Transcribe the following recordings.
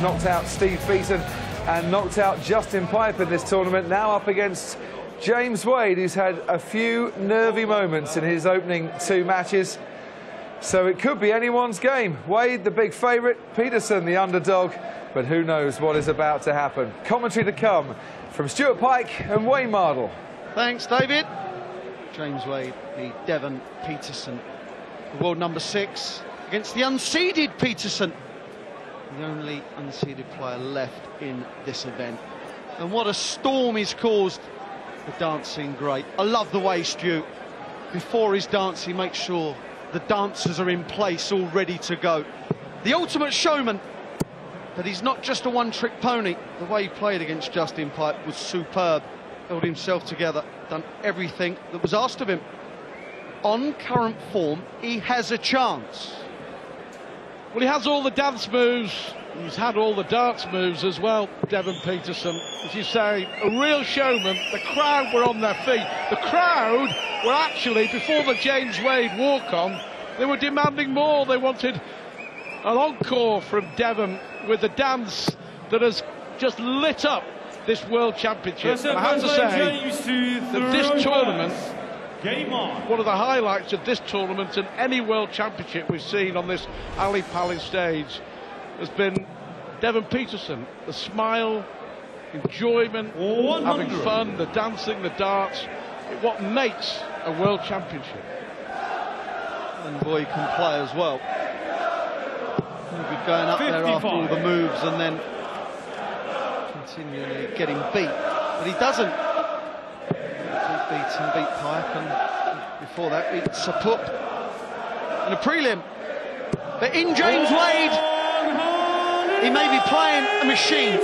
Knocked out Steve Petersen and knocked out Justin Pipe in this tournament. Now up against James Wade, who's had a few nervy moments in his opening two matches. So it could be anyone's game. Wade, the big favourite, Petersen, the underdog. But who knows what is about to happen. Commentary to come from Stuart Pike and Wayne Mardle. Thanks, David. James Wade, the Devon Petersen, the world number 6, against the unseeded Petersen, the only unseeded player left in this event. And what a storm he's caused the dancing great. I love the way Stu, before his dance, he makes sure the dancers are in place, all ready to go. The ultimate showman, but he's not just a one-trick pony. The way he played against Justin Pipe was superb. Held himself together, done everything that was asked of him. On current form, he has a chance. Well, he has all the dance moves. He's had all the darts moves as well, Devon Petersen. As you say, a real showman. The crowd were on their feet. The crowd were actually, before the James Wade walk-on, they were demanding more. They wanted an encore from Devon with the dance that has just lit up this World Championship. And I have to say that this tournament, one of the highlights of this tournament and any World Championship we've seen on this Ali Pali stage has been Devon Petersen. The smile, enjoyment, having fun, the dancing, the darts, what makes a World Championship. And boy, he can play as well. He'll be going up there after all the moves and then continually getting beat, but he doesn't. He beat Pipe, and before that beat Saput in a prelim. But in James Wade, he may be playing a machine.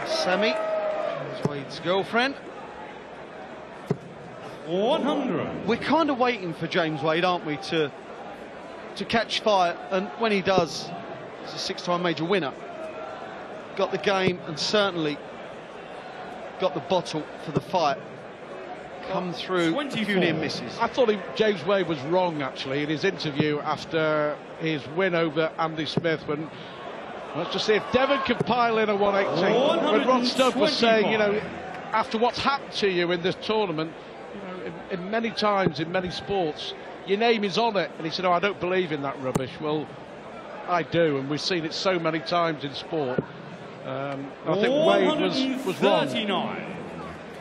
Sammy, James Wade's girlfriend. 100. We're kind of waiting for James Wade, aren't we, to catch fire, and when he does, he's a 6-time major winner. Got the game and certainly got the bottle for the fight. Come through 24. A few near misses. I thought James Wade was wrong, actually, in his interview after his win over Andy Smith. When, let's just see if Devon can pile in a 118. When Ron Stubb was saying, you know, after what's happened to you in this tournament, you know, in many times, in many sports, your name is on it. And he said, oh, I don't believe in that rubbish. Well, I do, and we've seen it so many times in sport. I think Wade was wrong,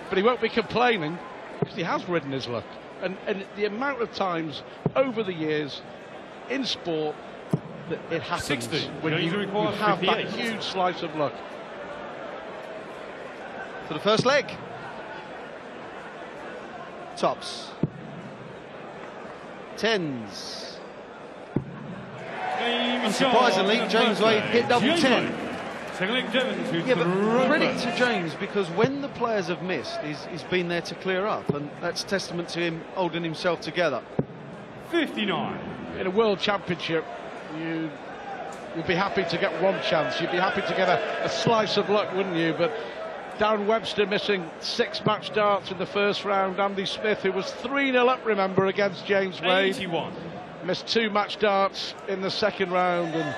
but he won't be complaining because he has ridden his luck, and the amount of times over the years in sport that it happens when you have that huge slice of luck. For the first leg, tops, tens. Unsurprisingly, James Wade hit double 10. Yeah, but credit to James, because when the players have missed, he's been there to clear up, and that's testament to him holding himself together. 59. In a World Championship, you'd be happy to get one chance. You'd be happy to get a slice of luck, wouldn't you? But Darren Webster missing 6 match darts in the first round. Andy Smith, who was 3-0 up, remember, against James Wade, 81. missed 2 match darts in the second round, and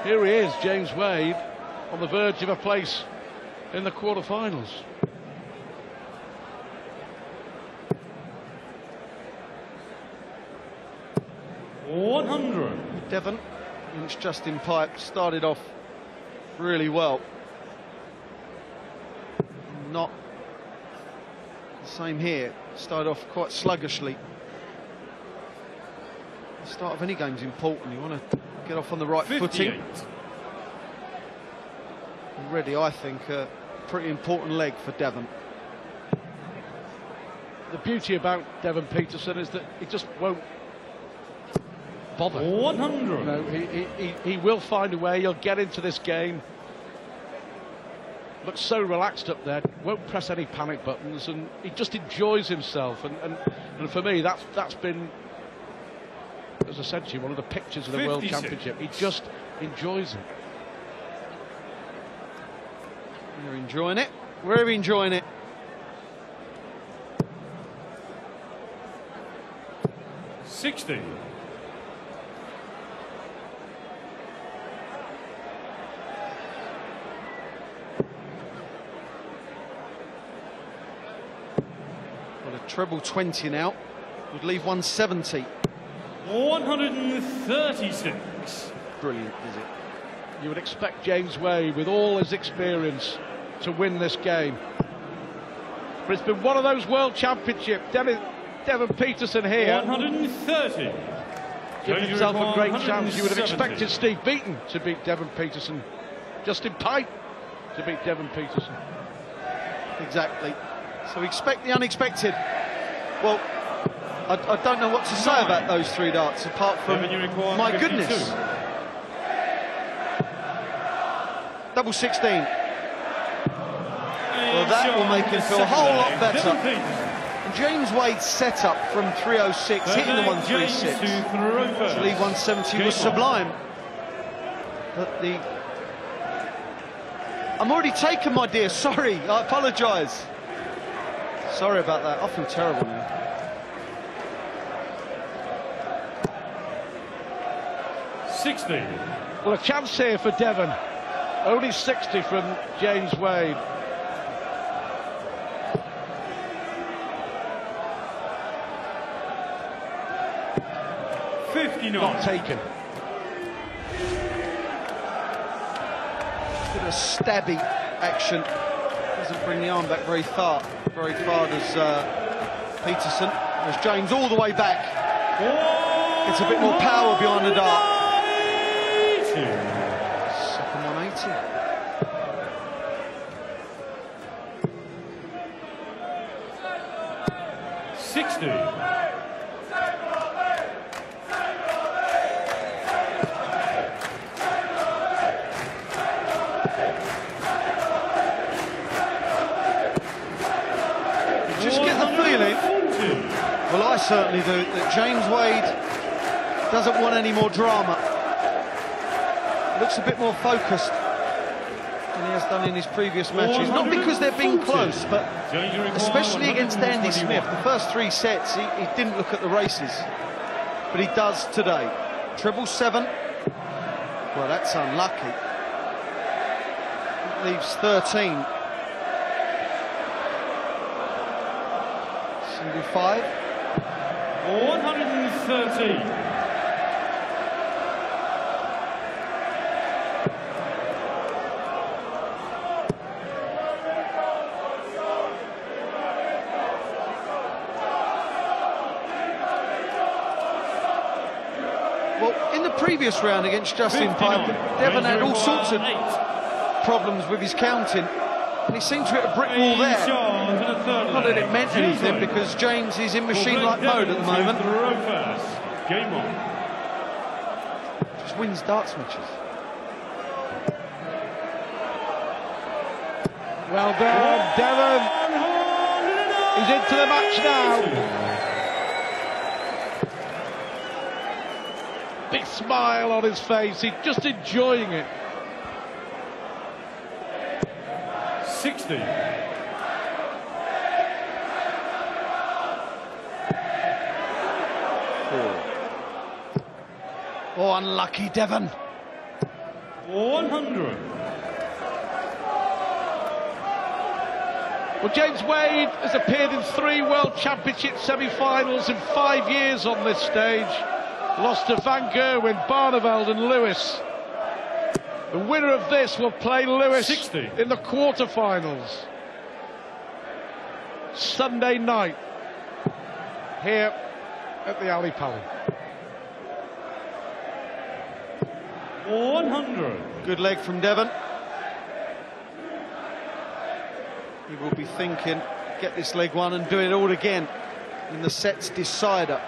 here he is, James Wade, on the verge of a place in the quarterfinals. Devon against Justin Pipe started off really well. Not the same here. Started off quite sluggishly. The start of any game is important. You want to get off on the right 58. footing. Already, I think, a pretty important leg for Devon. The beauty about Devon Petersen is that he just won't bother. 100. You know, he will find a way. He'll get into this game. Looks so relaxed up there. Won't press any panic buttons, and he just enjoys himself. And for me, that's been, as I said to you, one of the pictures of the 56. World Championship. He just enjoys it. You're enjoying it. We're enjoying it. 60. treble 20 now. Would leave 170. 136. Brilliant, is it? You would expect James Wade, with all his experience, to win this game. But it's been one of those World Championship. Devon Petersen here. 130. Given himself a great chance. You would have expected Steve Beaton to beat Devon Petersen. Justin Pike to beat Devon Petersen. Exactly. So expect the unexpected. Well, I don't know what to say about those 3 darts, apart from, my goodness. Double 16. Well, that will make him feel a whole lot better. And James Wade's setup from 306, hitting the 136, to leave 170 was sublime. But I'm already taken, my dear. Sorry, I apologise. Sorry about that. I feel terrible now. Well, a chance here for Devon. Only 60 from James Wade. Not taken. Bit of stabby action. Doesn't bring the arm back very far. Does Petersen. There's James all the way back. Gets a bit more power behind the dart. Second 180. Just get the feeling, well, I certainly do, that James Wade doesn't want any more drama. Looks a bit more focused than he has done in his previous matches. Not because they're being close, but especially against Andy Smith. The first 3 sets, he didn't look at the races, but he does today. Treble 7. Well, that's unlucky. It leaves 13. Single 5. 130. Well, in the previous round against Justin Piper, Devon had all sorts of problems with his counting, and he seemed to hit a brick wall there. Not that it meant anything, because James is in machine-like mode at the moment. Game on. Just wins darts matches. Well done, Devon. He's into the match now. Big smile on his face. He's just enjoying it. 60. Oh, unlucky Devon. 100. Well, James Wade has appeared in 3 World Championship semi-finals in 5 years on this stage. Lost to Van Gerwen, Barneveld and Lewis. The winner of this will play Lewis 60. in the quarter-finals. Sunday night here at the Ali Pali. 100. Good leg from Devon. He will be thinking, get this leg one and do it all again in the set's decider.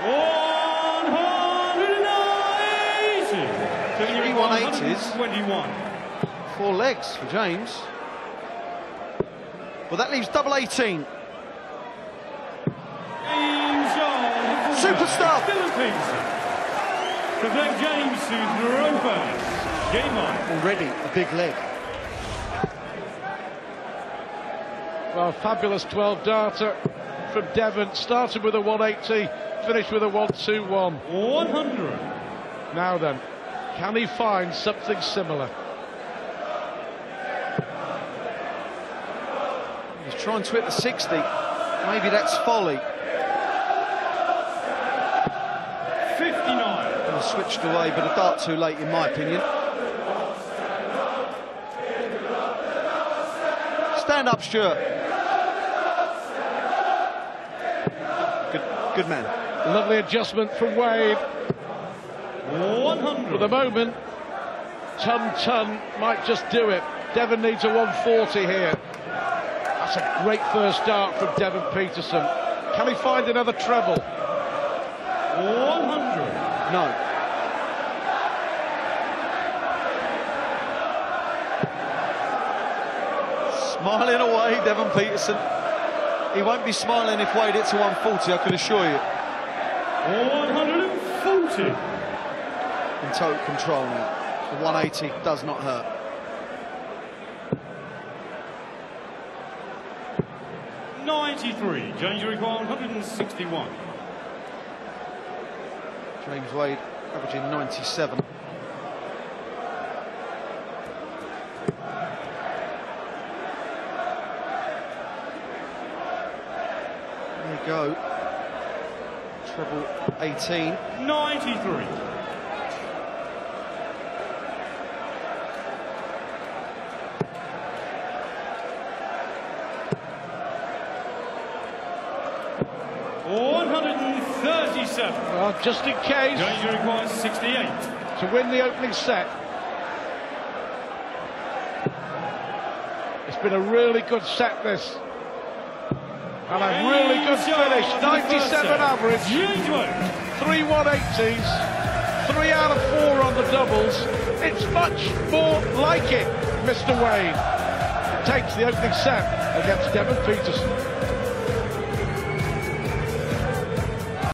180. 180s. 21. 4 legs for James. Well, that leaves double 18. Superstar. To play James to Rovers. Game on. Already a big leg. Well, fabulous 12-darter from Devon. Started with a 180, finished with a 121. 100. Now then, can he find something similar? He's try and twit the 60. Maybe that's folly. 59. And switched away, but a dart too late, in my opinion. Stand up, Stuart. Good man. Lovely adjustment from Wade. 100. For the moment, Ton might just do it. Devon needs a 140 here. That's a great first dart from Devon Petersen. Can he find another treble? 100. No. Smiling away, Devon Petersen. He won't be smiling if Wade hits a 140, I can assure you. 140. In total control now. The 180 does not hurt. $93. James require 161. James Wade averaging 97. There you go. Treble 18. 93. Well, just in case. Danger requires 68. To win the opening set. It's been a really good set, this. And a really good finish. 97 average. 3 180s. 3 out of 4 on the doubles. It's much more like it, Mr. Wade. Takes the opening set against Devon Petersen.